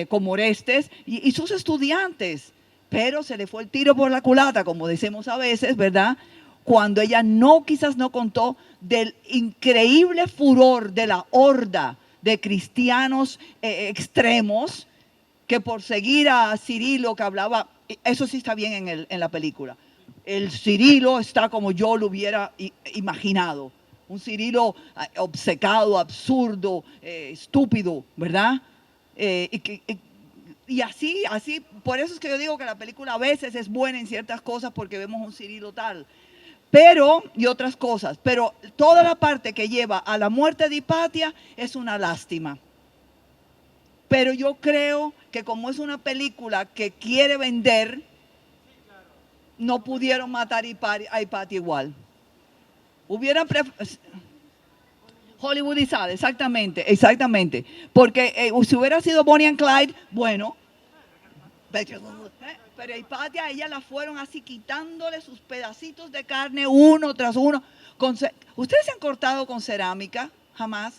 Orestes y sus estudiantes. Pero se le fue el tiro por la culata, como decimos a veces, ¿verdad? Cuando ella quizás no contó del increíble furor de la horda de cristianos extremos que por seguir a Cirilo, que hablaba, eso sí está bien en la película. El Cirilo está como yo lo hubiera imaginado. Un Cirilo obcecado, absurdo, estúpido, ¿verdad? Y así, por eso es que yo digo que la película a veces es buena en ciertas cosas porque vemos un Cirilo tal. Y otras cosas, pero toda la parte que lleva a la muerte de Hipatia es una lástima. Pero yo creo que como es una película que quiere vender, no pudieron matar a Hipatia igual. Hollywoodizada, exactamente. Porque si hubiera sido Bonnie and Clyde, bueno, pero a Hipatia, ella la fueron así quitándole sus pedacitos de carne uno tras uno. ¿Ustedes se han cortado con cerámica? Jamás.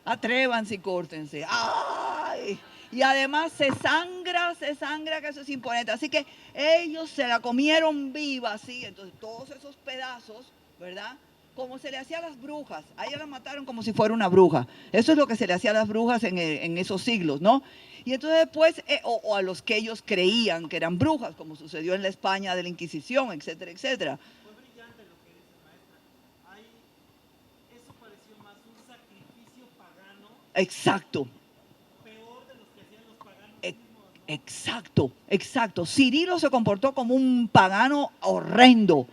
Atrévanse y córtense. ¡Ay! Y además se sangra, que eso es imponente. Así que ellos se la comieron viva, así. Entonces todos esos pedazos, ¿verdad? Como se le hacía a las brujas. A ella la mataron como si fuera una bruja. Eso es lo que se le hacía a las brujas en esos siglos, ¿no? Y entonces después, o a los que ellos creían que eran brujas, como sucedió en la España de la Inquisición, etcétera, etcétera. Fue brillante lo que dices, maestra. Eso pareció más un sacrificio pagano. Exacto. Peor de los que hacían los paganos mismos, ¿no? Exacto. Cirilo se comportó como un pagano horrendo.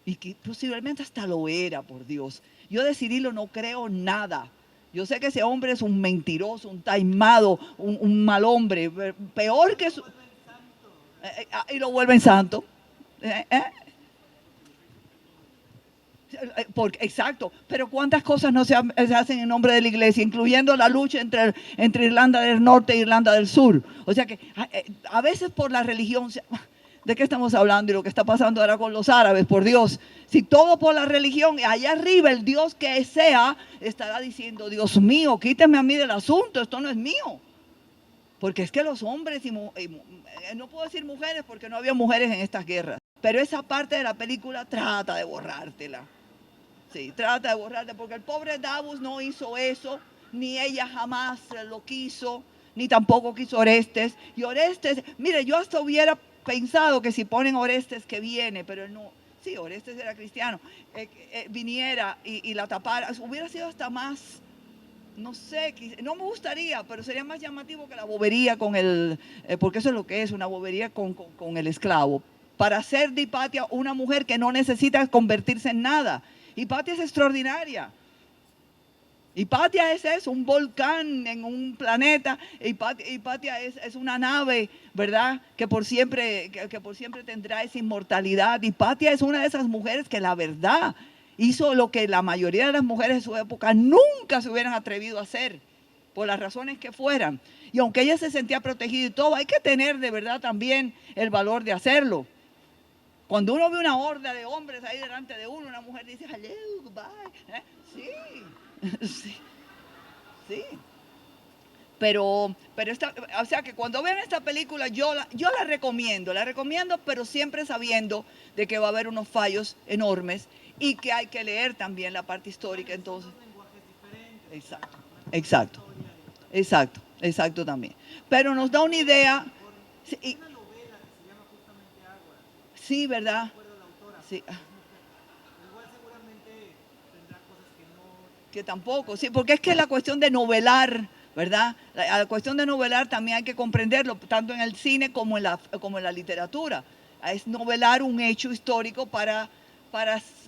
Y que posiblemente hasta lo era, por Dios. Yo de Cirilo no creo nada. Yo sé que ese hombre es un mentiroso, un taimado, un mal hombre, peor que su... y lo vuelven santo. Exacto, pero cuántas cosas no se hacen en nombre de la iglesia, incluyendo la lucha entre Irlanda del Norte e Irlanda del Sur. O sea que a veces por la religión, ¿de qué estamos hablando? Y lo que está pasando ahora con los árabes, por Dios. Si todo por la religión, allá arriba el Dios que sea estará diciendo, Dios mío, quíteme a mí del asunto, esto no es mío. Porque es que los hombres, no puedo decir mujeres porque no había mujeres en estas guerras, pero esa parte de la película trata de borrártela. Sí, trata de borrarte, porque el pobre Davos no hizo eso, ni ella jamás lo quiso, ni tampoco quiso Orestes. Y Orestes, mire, yo hasta hubiera pensado que si ponen Orestes que viene, pero él no, sí, Orestes era cristiano, viniera y la tapara, hubiera sido hasta más, no sé, no me gustaría, pero sería más llamativo que la bobería con el, porque eso es lo que es, una bobería con el esclavo. Para hacer de Hipatia una mujer que no necesita convertirse en nada. Hipatia es extraordinaria. Hipatia es eso, un volcán en un planeta. Hipatia es una nave, ¿verdad? Que por siempre tendrá esa inmortalidad. Hipatia es una de esas mujeres que la verdad hizo lo que la mayoría de las mujeres de su época nunca se hubieran atrevido a hacer, por las razones que fueran. Y aunque ella se sentía protegida y todo, hay que tener de verdad también el valor de hacerlo. Cuando uno ve una horda de hombres ahí delante de uno, una mujer dice, hello, goodbye. Sí. Pero o sea que cuando vean esta película, yo la recomiendo, pero siempre sabiendo de que va a haber unos fallos enormes y que hay que leer también la parte histórica. Entonces, exacto también. Pero nos da una idea. Sí, ¿verdad? Sí. Igual seguramente tendrá cosas que no... Que tampoco, sí, porque es que la cuestión de novelar, ¿verdad? La cuestión de novelar también hay que comprenderlo, tanto en el cine como en la literatura. Es novelar un hecho histórico para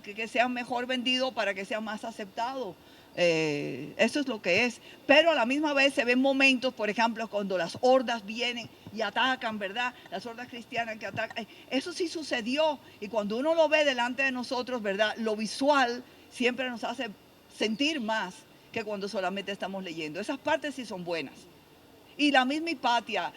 que sea mejor vendido, para que sea más aceptado. Eso es lo que es. Pero a la misma vez se ven momentos, por ejemplo, cuando las hordas vienen y atacan, ¿verdad? Las hordas cristianas que atacan. Eso sí sucedió. Y cuando uno lo ve delante de nosotros, ¿verdad? Lo visual siempre nos hace sentir más que cuando solamente estamos leyendo. Esas partes sí son buenas. Y la misma Hipatia,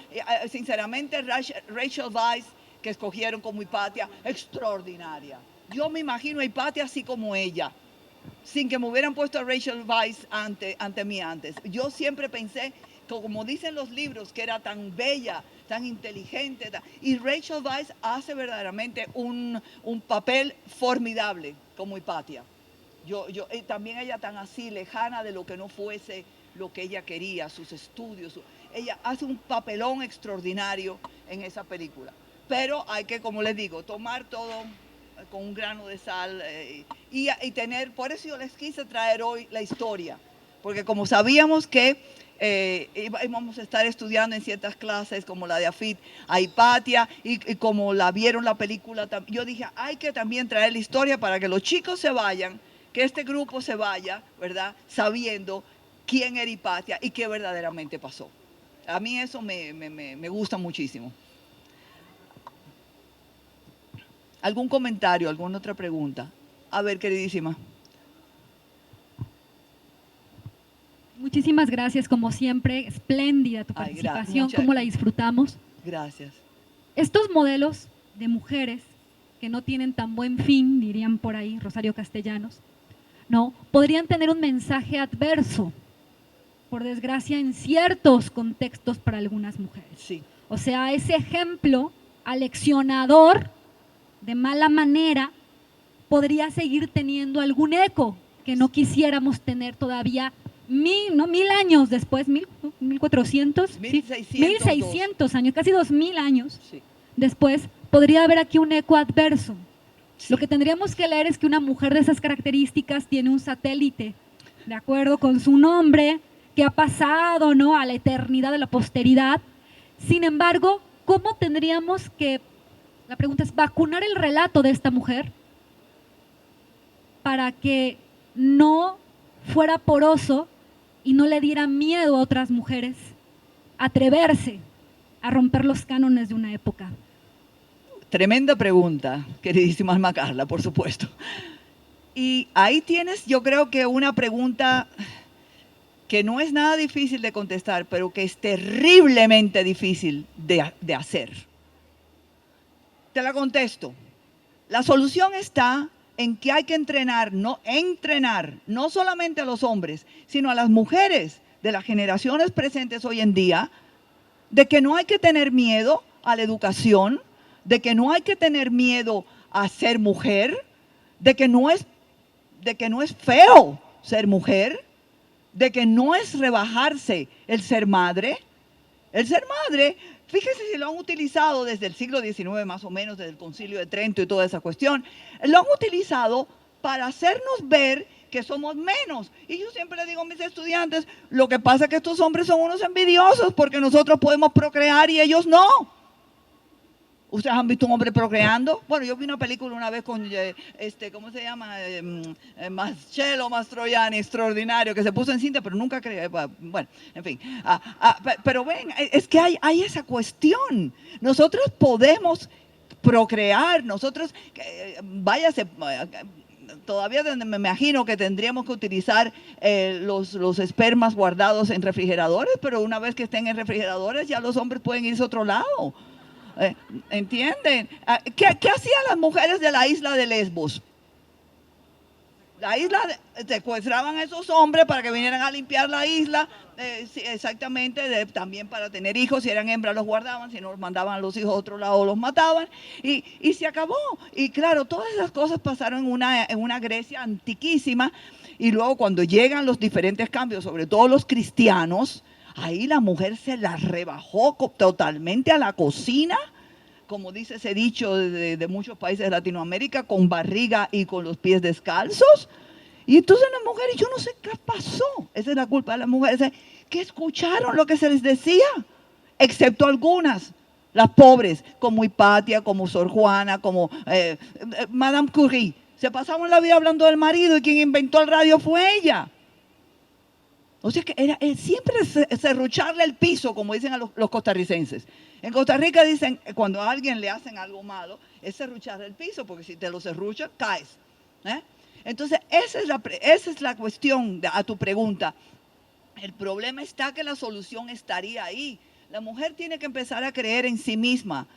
sinceramente Rachel Weisz, que escogieron como Hipatia, extraordinaria. Yo me imagino a Hipatia así como ella, sin que me hubieran puesto a Rachel Weisz ante mí antes. Yo siempre pensé, como dicen los libros, que era tan bella, tan inteligente. Y Rachel Weisz hace verdaderamente un papel formidable como Hipatia. También ella tan así, lejana de lo que no fuese lo que ella quería, sus estudios. Ella hace un papelón extraordinario en esa película. Pero hay que, como les digo, tomar todo con un grano de sal y tener, por eso yo les quise traer hoy la historia, porque como sabíamos que íbamos a estar estudiando en ciertas clases como la de AFIT a Hipatia y como la vieron la película, yo dije, hay que también traer la historia para que los chicos se vayan, que este grupo se vaya, ¿verdad? Sabiendo quién era Hipatia y qué verdaderamente pasó. A mí eso me gusta muchísimo. ¿Algún comentario, alguna otra pregunta? A ver, queridísima. Muchísimas gracias, como siempre, espléndida tu participación, cómo la disfrutamos. Gracias. Estos modelos de mujeres que no tienen tan buen fin, dirían por ahí Rosario Castellanos, ¿no? Podrían tener un mensaje adverso, por desgracia, en ciertos contextos para algunas mujeres. Sí. O sea, ese ejemplo aleccionador de mala manera podría seguir teniendo algún eco que no quisiéramos tener todavía 1000 años después, 1400, 1600 años, casi 2000 años después, podría haber aquí un eco adverso. Sí. Lo que tendríamos que leer es que una mujer de esas características tiene un satélite, de acuerdo con su nombre, que ha pasado, ¿no?, a la eternidad de la posteridad. Sin embargo, ¿cómo tendríamos que, la pregunta es, vacunar el relato de esta mujer para que no fuera poroso y no le diera miedo a otras mujeres atreverse a romper los cánones de una época? Tremenda pregunta, queridísima Alma Carla, por supuesto. Y ahí tienes, yo creo que una pregunta que no es nada difícil de contestar, pero que es terriblemente difícil de hacer. Te la contesto. La solución está en que hay que entrenar no solamente a los hombres, sino a las mujeres de las generaciones presentes hoy en día, de que no hay que tener miedo a la educación, de que no hay que tener miedo a ser mujer, de que no es feo ser mujer, de que no es rebajarse el ser madre. El ser madre, fíjese si lo han utilizado desde el siglo XIX más o menos, desde el Concilio de Trento y toda esa cuestión, lo han utilizado para hacernos ver que somos menos. Y yo siempre le digo a mis estudiantes, lo que pasa es que estos hombres son unos envidiosos porque nosotros podemos procrear y ellos no. ¿Ustedes han visto un hombre procreando? Bueno, yo vi una película una vez con, ¿cómo se llama? Marcello Mastroianni, extraordinario, que se puso en cinta, pero nunca creía. Bueno, en fin. Pero ven, es que hay esa cuestión. Nosotros podemos procrear, nosotros, váyase, todavía me imagino que tendríamos que utilizar los espermas guardados en refrigeradores, pero una vez que estén en refrigeradores, ya los hombres pueden irse a otro lado. ¿Entienden? ¿Qué hacían las mujeres de la isla de Lesbos? La isla secuestraban a esos hombres para que vinieran a limpiar la isla, sí, exactamente, también para tener hijos. Si eran hembras los guardaban, si no los mandaban a los hijos a otro lado los mataban y se acabó. Y claro, todas esas cosas pasaron en una Grecia antiquísima, y luego cuando llegan los diferentes cambios, sobre todo los cristianos, ahí la mujer se la rebajó totalmente a la cocina, como dice ese dicho de muchos países de Latinoamérica, con barriga y con los pies descalzos. Y entonces las mujeres, yo no sé qué pasó, esa es la culpa de las mujeres, que escucharon lo que se les decía, excepto algunas, las pobres, como Hipatia, como Sor Juana, como Madame Curie. Se pasaban la vida hablando del marido y quien inventó el radio fue ella. O sea que era siempre serrucharle el piso, como dicen a los costarricenses. En Costa Rica dicen, cuando a alguien le hacen algo malo, es serrucharle el piso, porque si te lo serruchas, caes. Entonces, esa es la cuestión a tu pregunta. El problema está que la solución estaría ahí. La mujer tiene que empezar a creer en sí misma.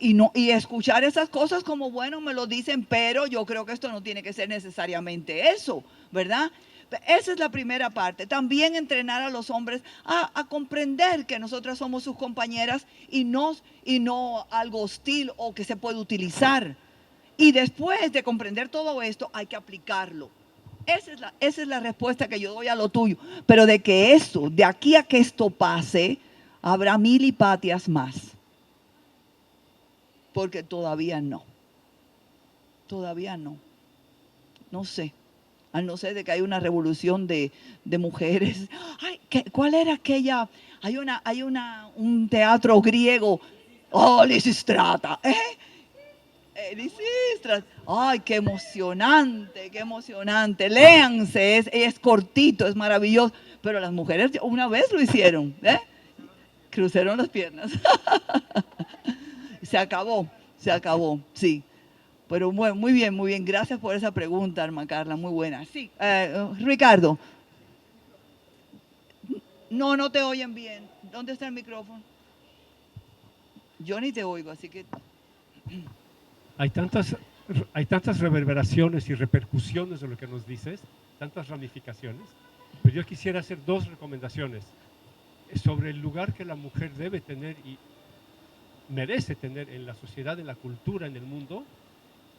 Y escuchar esas cosas como, bueno, me lo dicen, pero yo creo que esto no tiene que ser necesariamente eso, ¿verdad? Esa es la primera parte. También entrenar a los hombres a comprender que nosotras somos sus compañeras y no algo hostil o que se puede utilizar. Y después de comprender todo esto, hay que aplicarlo. Esa es la respuesta que yo doy a lo tuyo. Pero de aquí a que esto pase, habrá 1000 Hipatias más. Porque todavía no. Todavía no. No sé. A no ser de que hay una revolución de mujeres. Ay, ¿cuál era aquella? Hay un teatro griego. Oh, Lisistrata. Lisistrata. Ay, qué emocionante, qué emocionante. Léanse, es cortito, es maravilloso. Pero las mujeres una vez lo hicieron. Cruzaron las piernas. Se acabó, sí. Pero bueno, muy bien. Gracias por esa pregunta, Alma Carla, muy buena. Sí, Ricardo. No te oyen bien. ¿Dónde está el micrófono? Yo ni te oigo, así que... Hay tantas reverberaciones y repercusiones de lo que nos dices, tantas ramificaciones, pero yo quisiera hacer 2 recomendaciones sobre el lugar que la mujer debe tener y merece tener en la sociedad, en la cultura, en el mundo.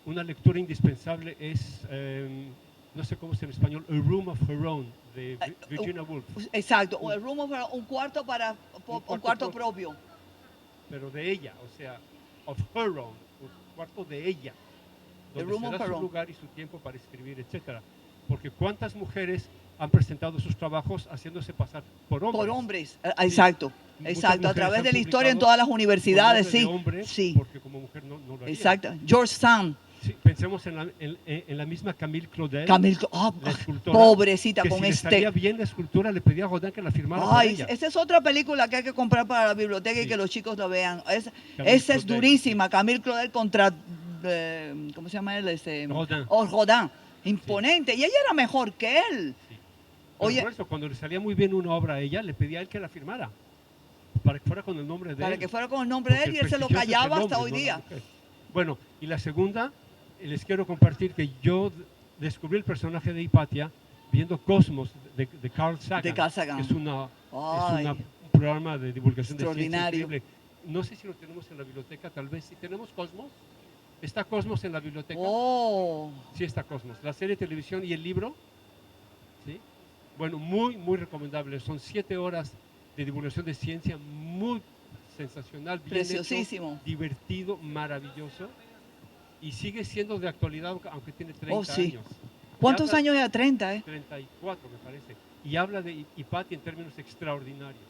Una lectura indispensable es, no sé cómo es en español, A Room of Her Own, de Virginia Woolf. Exacto, A Room of Her Own, un cuarto propio. Pero de ella, o sea, of her own, un cuarto de ella, donde se da su lugar y su tiempo para escribir, etcétera. Porque ¿cuántas mujeres han presentado sus trabajos haciéndose pasar por hombres? Por hombres, exacto. Exacto, a través de la historia en todas las universidades, sí. Hombre, sí. Porque como mujer no lo haría. Exacto. George Sand. Sí, pensemos en la misma Camille Claudel, Camille, la escultora, pobrecita, que con si le este. salía bien la escultura, le pedía a Rodin que la firmara por Ay, ella. esa es otra película que hay que comprar para la biblioteca y Sí. que los chicos lo vean. Camille Esa es Claudel, durísima. Camille Claudel contra, ¿cómo se llama él? Rodin. Rodin. Imponente. Y ella era mejor que él. Sí. Pero Oye, por eso, cuando le salía muy bien una obra a ella, le pedía a él que la firmara, para que fuera con el nombre de para él. que fuera con el nombre de él y Porque él se lo prestigioso es el callaba hasta hombre, hoy no la día. mujer. Bueno, y la segunda, les quiero compartir que yo descubrí el personaje de Hipatia viendo Cosmos de Carl Sagan. De Carl Sagan. Que es un Ay, programa de divulgación de ciencia extraordinario. increíble. No sé si lo tenemos en la biblioteca, tal vez. Si tenemos Cosmos, ¿está Cosmos en la biblioteca? Oh, Sí, está Cosmos. La serie de televisión y el libro, ¿sí? Bueno, muy, muy recomendable. Son 7 horas de divulgación de ciencia, muy sensacional, bien preciosísimo. hecho, divertido, maravilloso. Y sigue siendo de actualidad, aunque tiene 30 Oh, sí. años. ¿Cuántos habla- años era? 30, 34, me parece. Y habla de Hipatia en términos extraordinarios.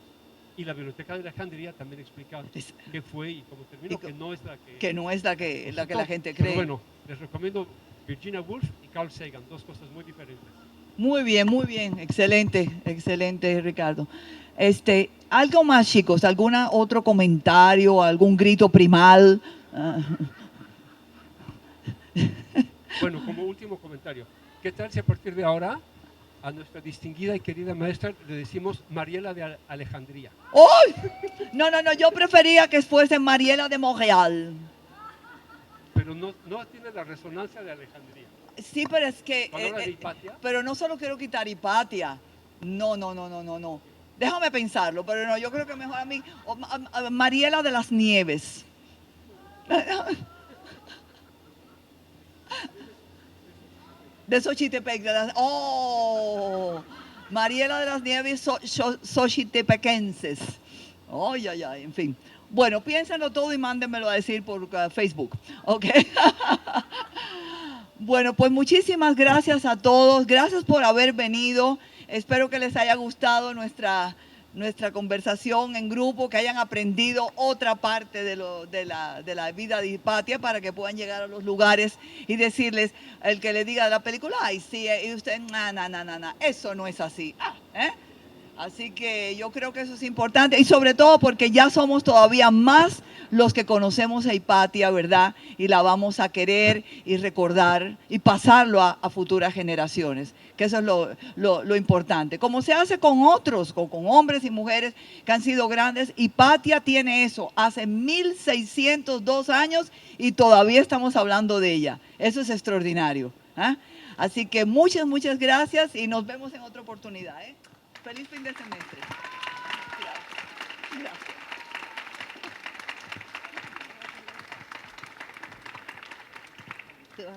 Y la Biblioteca de Alejandría también explica Es- qué fue y cómo terminó, y co- que no es la que... Que no es la que resultó. la gente Pero cree. bueno, les recomiendo Virginia Woolf y Carl Sagan, dos cosas muy diferentes. Muy bien, excelente, excelente, Ricardo. Algo más, chicos, algún otro comentario, algún grito primal. Ah, Bueno, como último comentario, ¿qué tal si a partir de ahora a nuestra distinguida y querida maestra le decimos Mariela de Alejandría? ¡Ay! No, yo prefería que fuese Mariela de Montreal. Pero no tiene la resonancia de Alejandría. Sí, pero es que. Cuando habla de Hipatia, Pero no solo quiero quitar Hipatia. No. Déjame pensarlo, pero no, yo creo que mejor a mí. Mariela de las Nieves. De Xochitepec. Mariela de las Nieves xochitepequenses. Ay, en fin. Bueno, piénsenlo todo y mándenmelo a decir por Facebook. ¿Ok? Bueno, pues muchísimas gracias a todos. Gracias por haber venido. Espero que les haya gustado nuestra conversación en grupo, que hayan aprendido otra parte de la vida de Hipatia para que puedan llegar a los lugares y decirles, el que le diga de la película, ay, sí, y usted, no, eso no es así. Así que yo creo que eso es importante y sobre todo porque ya somos todavía más los que conocemos a Hipatia, ¿verdad? Y la vamos a querer y recordar y pasarlo a futuras generaciones, que eso es lo importante. Como se hace con otros, con hombres y mujeres que han sido grandes, Hipatia tiene eso, hace 1602 años y todavía estamos hablando de ella. Eso es extraordinario. Así que muchas gracias y nos vemos en otra oportunidad. Feliz fin de semestre. Gracias.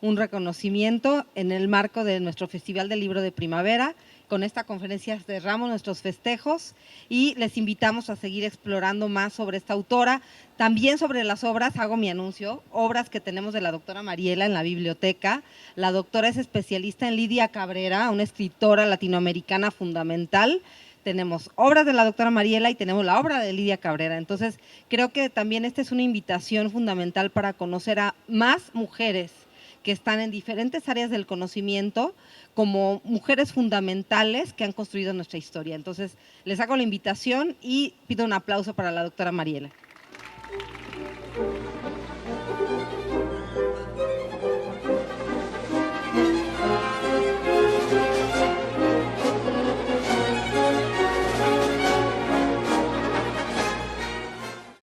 Un reconocimiento en el marco de nuestro Festival del Libro de Primavera. Con esta conferencia cerramos nuestros festejos y les invitamos a seguir explorando más sobre esta autora. También sobre las obras, hago mi anuncio, obras que tenemos de la doctora Mariela en la biblioteca. La doctora es especialista en Lidia Cabrera, una escritora latinoamericana fundamental. Tenemos obras de la doctora Mariela y tenemos la obra de Lidia Cabrera. Entonces, creo que también esta es una invitación fundamental para conocer a más mujeres que están en diferentes áreas del conocimiento como mujeres fundamentales que han construido nuestra historia. Entonces, les hago la invitación y pido un aplauso para la doctora Mariela.